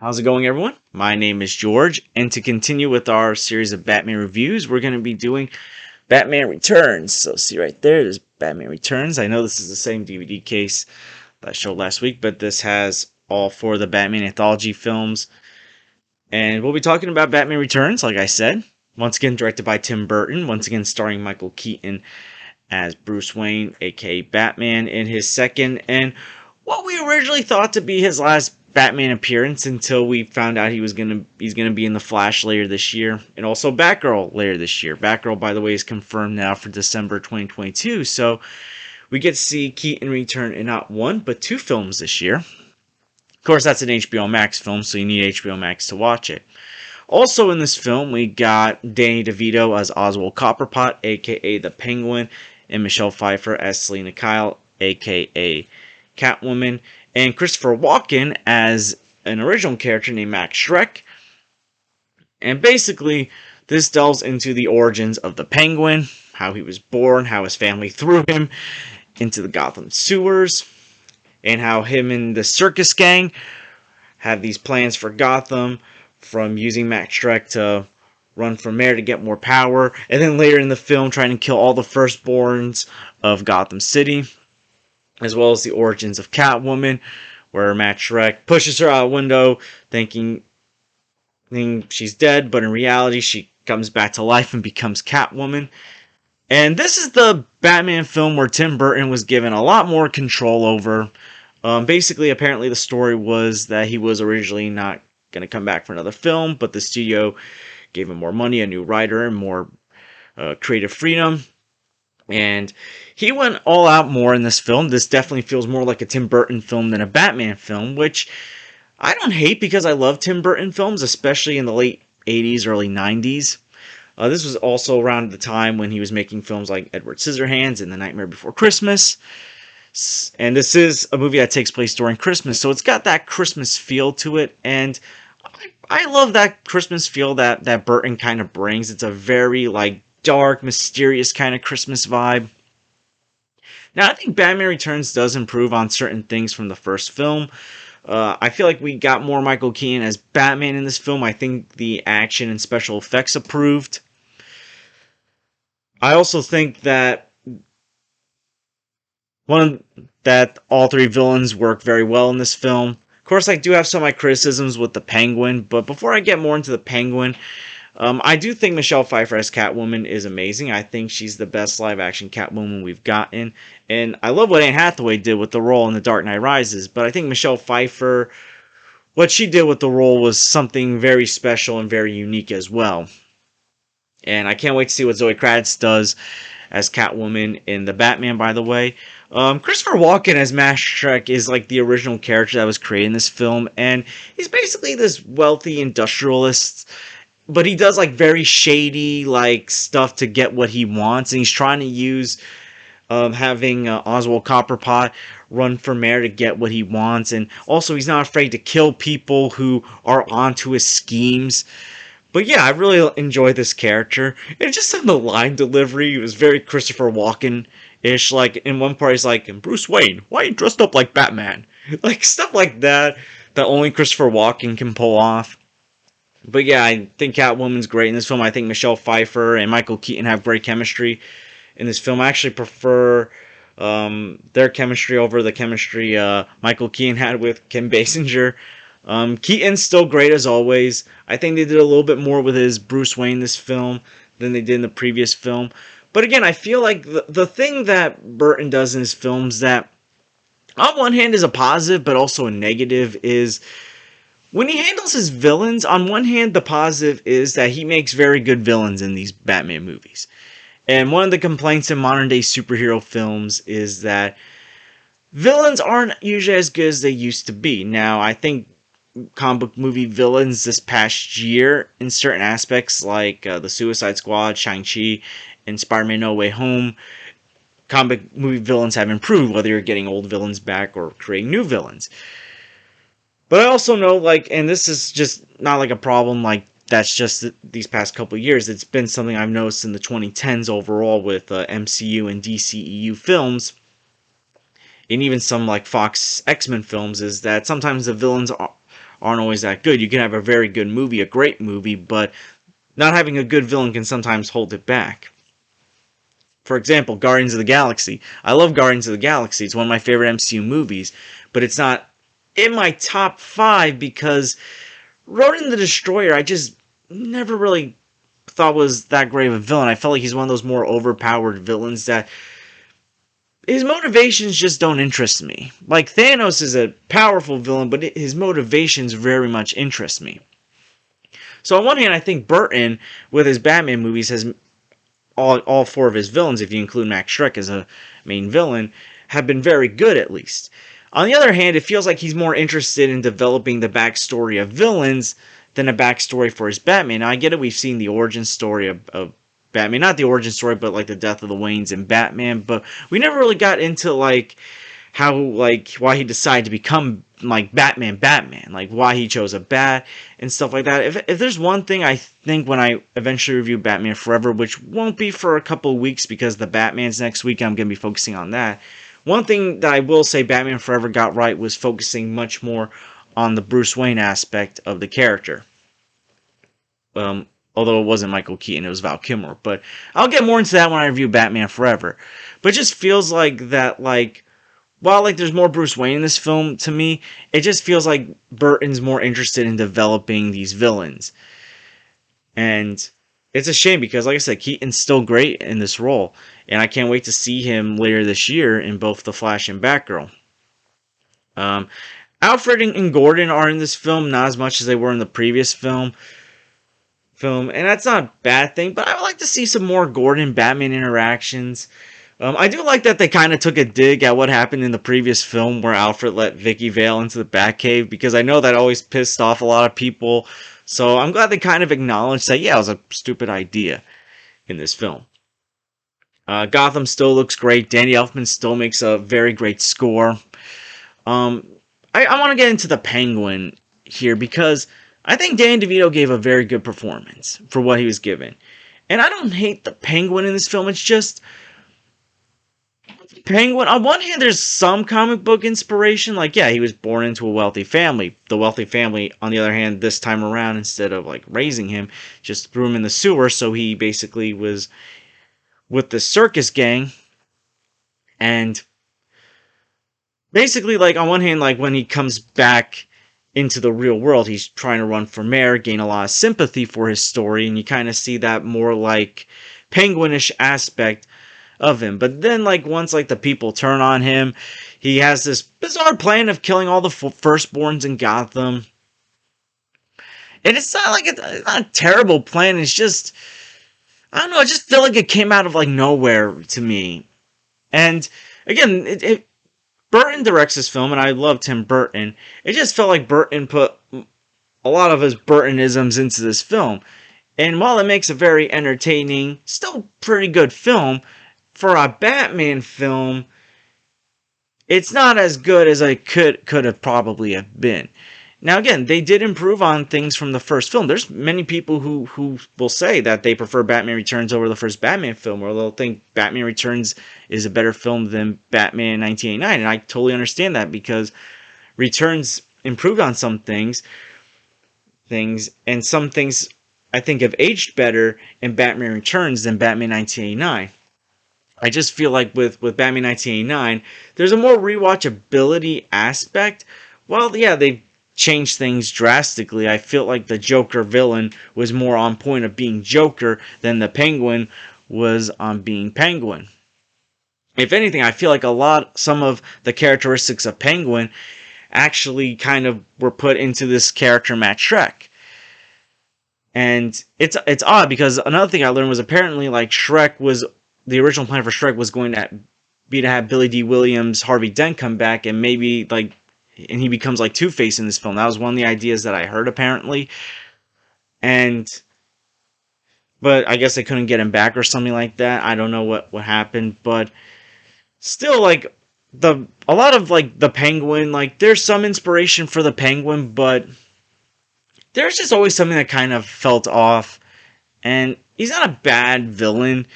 How's it going, everyone? My name is George, and to continue with our series of Batman reviews, we're going to be doing Batman Returns. So, see right there's Batman Returns. I know this is the same DVD case that I showed last week, but this has all four of the Batman anthology films. And we'll be talking about Batman Returns, like I said. Once again, directed by Tim Burton. Once again, starring Michael Keaton as Bruce Wayne, aka Batman, in his second and what we originally thought to be his last Batman appearance until we found out he's gonna be in the Flash later this year, and also Batgirl later this year. Batgirl, by the way, is confirmed now for December 2022, so we get to see Keaton return in not one but two films this year. Of course, that's an HBO Max film, so you need HBO Max to watch it. Also in this film, we got Danny DeVito as Oswald Copperpot, aka the Penguin, and Michelle Pfeiffer as Selina Kyle, aka Catwoman, and Christopher Walken as an original character named Max Schreck. And basically, this delves into the origins of the Penguin, how he was born, how his family threw him into the Gotham sewers, and how him and the circus gang have these plans for Gotham, from using Max Schreck to run for mayor to get more power, and then later in the film trying to kill all the firstborns of Gotham City, as well as the origins of Catwoman, where Max Schreck pushes her out a window thinking she's dead, but in reality she comes back to life and becomes Catwoman. And this is the Batman film where Tim Burton was given a lot more control over. Basically, apparently the story was that he was originally not going to come back for another film, but the studio gave him more money, a new writer, and more creative freedom. And he went all out more in this film. This definitely feels more like a Tim Burton film than a Batman film, which I don't hate because I love Tim Burton films, especially in the late 80s, early 90s. This was also around the time when he was making films like Edward Scissorhands and The Nightmare Before Christmas. And this is a movie that takes place during Christmas, so it's got that Christmas feel to it, and I love that Christmas feel that Burton kind of brings. It's a very, dark, mysterious kind of Christmas vibe. Now, I think Batman Returns does improve on certain things from the first film. I feel like we got more Michael Keaton as Batman in this film. I think the action and special effects improved. I also think that all three villains work very well in this film. Of course, I do have some of my criticisms with the Penguin, but before I get more into the Penguin, I do think Michelle Pfeiffer as Catwoman is amazing. I think she's the best live-action Catwoman we've gotten, and I love what Anne Hathaway did with the role in The Dark Knight Rises, but I think Michelle Pfeiffer, what she did with the role was something very special and very unique as well. And I can't wait to see what Zoe Kravitz does as Catwoman in The Batman, by the way. Christopher Walken as Max Schreck is like the original character that was created in this film, and he's basically this wealthy industrialist, but he does very shady stuff to get what he wants, and he's trying to use having Oswald Copperpot run for mayor to get what he wants, and also he's not afraid to kill people who are onto his schemes. But yeah, I really enjoy this character. And just on the line delivery, it was very Christopher Walken-ish. In one part, he's like, Bruce Wayne, why are you dressed up like Batman? Stuff like that only Christopher Walken can pull off. But yeah, I think Catwoman's great in this film. I think Michelle Pfeiffer and Michael Keaton have great chemistry in this film. I actually prefer their chemistry over the chemistry Michael Keaton had with Kim Basinger. Keaton's still great as always. I think they did a little bit more with his Bruce Wayne this film than they did in the previous film. But again, I feel like the thing that Burton does in his films that on one hand is a positive but also a negative is when he handles his villains. On one hand, the positive is that he makes very good villains in these Batman movies. And one of the complaints in modern day superhero films is that villains aren't usually as good as they used to be. Now, I think comic book movie villains this past year in certain aspects like the Suicide Squad, Shang-Chi, and Spider-Man No Way Home, comic book movie villains have improved, whether you're getting old villains back or creating new villains. But I also know, and this is just not a problem that's just these past couple of years. It's been something I've noticed in the 2010s overall with MCU and DCEU films, and even some Fox X-Men films, is that sometimes the villains aren't always that good. You can have a very good movie, a great movie, but not having a good villain can sometimes hold it back. For example, Guardians of the Galaxy. I love Guardians of the Galaxy. It's one of my favorite MCU movies, but it's not in my top 5 because Ronan the Destroyer, I just never really thought was that great of a villain. I felt like he's one of those more overpowered villains that his motivations just don't interest me. Like, Thanos is a powerful villain, but his motivations very much interest me. So on one hand, I think Burton, with his Batman movies, has all 4 of his villains, if you include Max Schreck as a main villain, have been very good at least. On the other hand, it feels like he's more interested in developing the backstory of villains than a backstory for his Batman. Now, I get it, we've seen the origin story of Batman. Not the origin story, but like the death of the Waynes in Batman. But we never really got into like how, like, why he decided to become like Batman, like why he chose a bat and stuff like that. If there's one thing I think when I eventually review Batman Forever, which won't be for a couple of weeks because the Batman's next week, I'm going to be focusing on that. One thing that I will say Batman Forever got right was focusing much more on the Bruce Wayne aspect of the character. Although it wasn't Michael Keaton, it was Val Kilmer. But I'll get more into that when I review Batman Forever. But it just feels like that, like, while like there's more Bruce Wayne in this film, to me, it just feels like Burton's more interested in developing these villains. And it's a shame because, like I said, Keaton's still great in this role. And I can't wait to see him later this year in both The Flash and Batgirl. Alfred and Gordon are in this film, not as much as they were in the previous film. And that's not a bad thing, but I would like to see some more Gordon-Batman interactions. I do like that they kind of took a dig at what happened in the previous film where Alfred let Vicky Vale into the Batcave, because I know that always pissed off a lot of people. So I'm glad they kind of acknowledged that, yeah, it was a stupid idea in this film. Gotham still looks great. Danny Elfman still makes a very great score. I want to get into the Penguin here because I think Danny DeVito gave a very good performance for what he was given. And I don't hate the Penguin in this film. It's just Penguin, on one hand, there's some comic book inspiration. Like, yeah, he was born into a wealthy family. The wealthy family, on the other hand, this time around, instead of, like, raising him, just threw him in the sewer, so he basically was with the circus gang. And basically, like, on one hand, like, when he comes back into the real world, he's trying to run for mayor, gain a lot of sympathy for his story, and you kind of see that more, like, Penguinish aspect of him. But then, like, once, like, the people turn on him, he has this bizarre plan of killing all the firstborns in Gotham. And it's not like it's not a terrible plan. It's just, I don't know, I just feel like it came out of, like, nowhere to me. And again, Burton directs this film, and I love Tim Burton. It just felt like Burton put a lot of his Burtonisms into this film. And while it makes a very entertaining, still pretty good film, for a Batman film, it's not as good as I could have probably have been. Now again, they did improve on things from the first film. There's many people who will say that they prefer Batman Returns over the first Batman film, or they'll think Batman Returns is a better film than Batman 1989, and I totally understand that because Returns improved on some things, and some things I think have aged better in Batman Returns than Batman 1989. I just feel like with Batman 1989, there's a more rewatchability aspect. Well, yeah, they've changed things drastically. I feel like the Joker villain was more on point of being Joker than the Penguin was on being Penguin. If anything, I feel like some of the characteristics of Penguin actually kind of were put into this character Matt Schreck. And it's odd because another thing I learned was apparently like the original plan for Shrek was going to be to have Billy D. Williams, Harvey Dent come back, and maybe like, and he becomes like Two-Face in this film. That was one of the ideas that I heard apparently. But I guess they couldn't get him back or something like that. I don't know what happened, but still, like, a lot of like the Penguin, like there's some inspiration for the Penguin, but there's just always something that kind of felt off. And he's not a bad villain,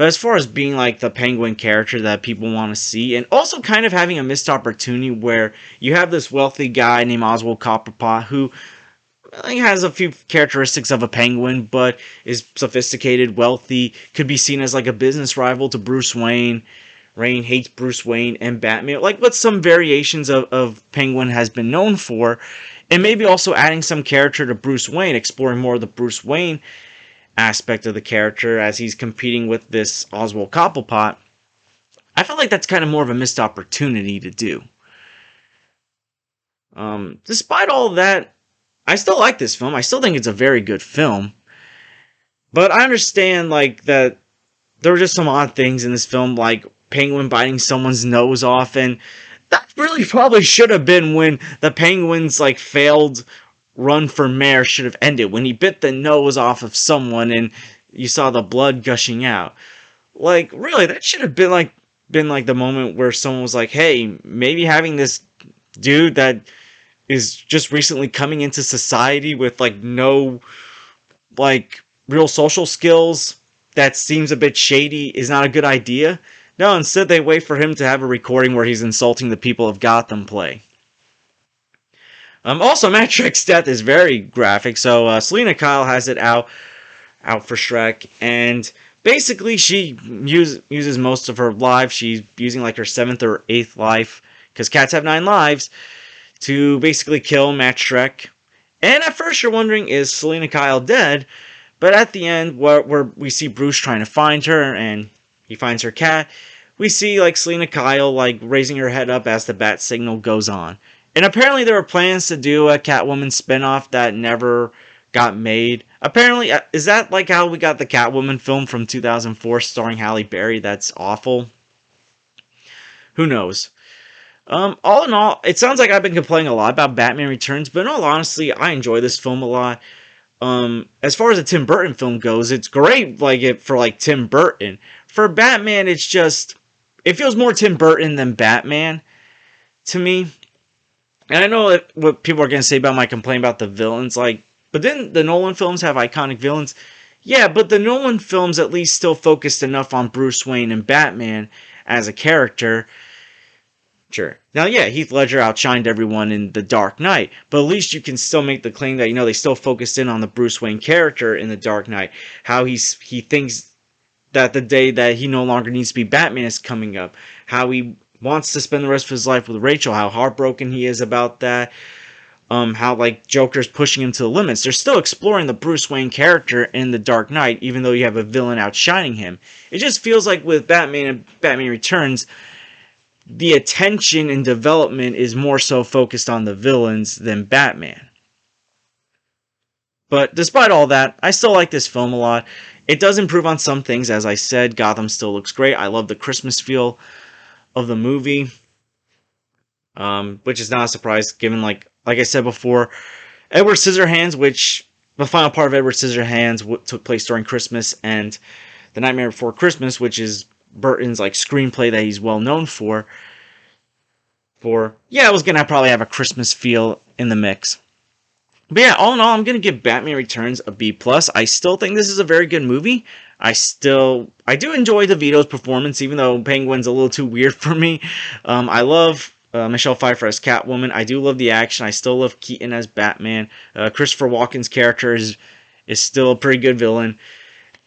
But as far as being like the Penguin character that people want to see, and also kind of having a missed opportunity where you have this wealthy guy named Oswald Cobblepot who he has a few characteristics of a penguin, but is sophisticated, wealthy, could be seen as like a business rival to Bruce Wayne. Rain hates Bruce Wayne and Batman, like what some variations of Penguin has been known for, and maybe also adding some character to Bruce Wayne, exploring more of the Bruce Wayne aspect of the character as he's competing with this Oswald Cobblepot. I feel like that's kind of more of a missed opportunity to do. Despite all of that, I still like this film. I still think it's a very good film. But I understand like that there were just some odd things in this film, like Penguin biting someone's nose off, and that really probably should have been when the Penguin's like failed run for mayor should have ended, when he bit the nose off of someone and you saw the blood gushing out. Like really, that should have been like the moment where someone was like, hey, maybe having this dude that is just recently coming into society with like no like real social skills that seems a bit shady is not a good idea. No, instead they wait for him to have a recording where he's insulting the people of Gotham play. Also, Matt Shrek's death is very graphic. So Selena Kyle has it out for Shrek, and basically she uses most of her life. She's using like her 7th or 8th life, because cats have 9 lives, to basically kill Matt Shrek. And at first you're wondering, is Selena Kyle dead? But at the end, where we see Bruce trying to find her, and he finds her cat, we see like Selena Kyle like raising her head up as the bat signal goes on. And apparently there were plans to do a Catwoman spinoff that never got made. Apparently, is that like how we got the Catwoman film from 2004 starring Halle Berry? That's awful. Who knows? All in all, it sounds like I've been complaining a lot about Batman Returns, but in all honesty, I enjoy this film a lot. As far as a Tim Burton film goes, it's great for Tim Burton. For Batman, it feels more Tim Burton than Batman to me. And I know what people are going to say about my complaint about the villains, but didn't the Nolan films have iconic villains? Yeah, but the Nolan films at least still focused enough on Bruce Wayne and Batman as a character. Sure. Now, yeah, Heath Ledger outshined everyone in The Dark Knight, but at least you can still make the claim that, they still focused in on the Bruce Wayne character in The Dark Knight. How he thinks that the day that he no longer needs to be Batman is coming up. How he wants to spend the rest of his life with Rachel, how heartbroken he is about that, how Joker's pushing him to the limits. They're still exploring the Bruce Wayne character in The Dark Knight, even though you have a villain outshining him. It just feels like with Batman and Batman Returns, the attention and development is more so focused on the villains than Batman. But despite all that, I still like this film a lot. It does improve on some things, as I said. Gotham still looks great. I love the Christmas feel of the movie, which is not a surprise given, like I said before, Edward Scissorhands, which the final part of Edward Scissorhands took place during Christmas, and The Nightmare Before Christmas, which is Burton's screenplay that he's well known for. I was gonna probably have a Christmas feel in the mix. But yeah, all in all, I'm gonna give Batman Returns a B+. I still think this is a very good movie. I do enjoy DeVito's performance, even though Penguin's a little too weird for me. I love Michelle Pfeiffer as Catwoman. I do love the action. I still love Keaton as Batman. Christopher Walken's character is still a pretty good villain.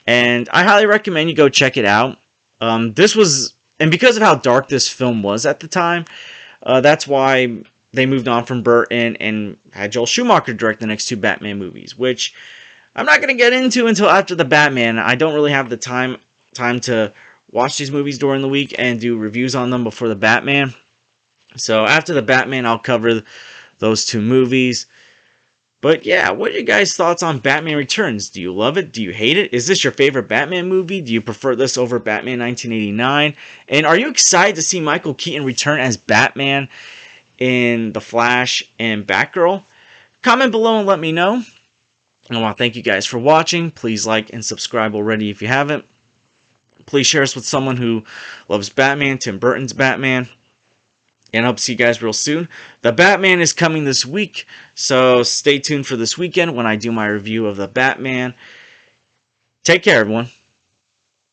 And I highly recommend you go check it out. And because of how dark this film was at the time, that's why they moved on from Burton and had Joel Schumacher direct the next 2 Batman movies, which I'm not going to get into until after the Batman. I don't really have the time to watch these movies during the week and do reviews on them before the Batman. So after the Batman, I'll cover those 2 movies. But yeah, what are your guys' thoughts on Batman Returns? Do you love it? Do you hate it? Is this your favorite Batman movie? Do you prefer this over Batman 1989? And are you excited to see Michael Keaton return as Batman in The Flash and Batgirl? Comment below and let me know. I want to thank you guys for watching. Please like and subscribe already if you haven't. Please share us with someone who loves Batman, Tim Burton's Batman. And I hope to see you guys real soon. The Batman is coming this week, so stay tuned for this weekend when I do my review of the Batman. Take care, everyone.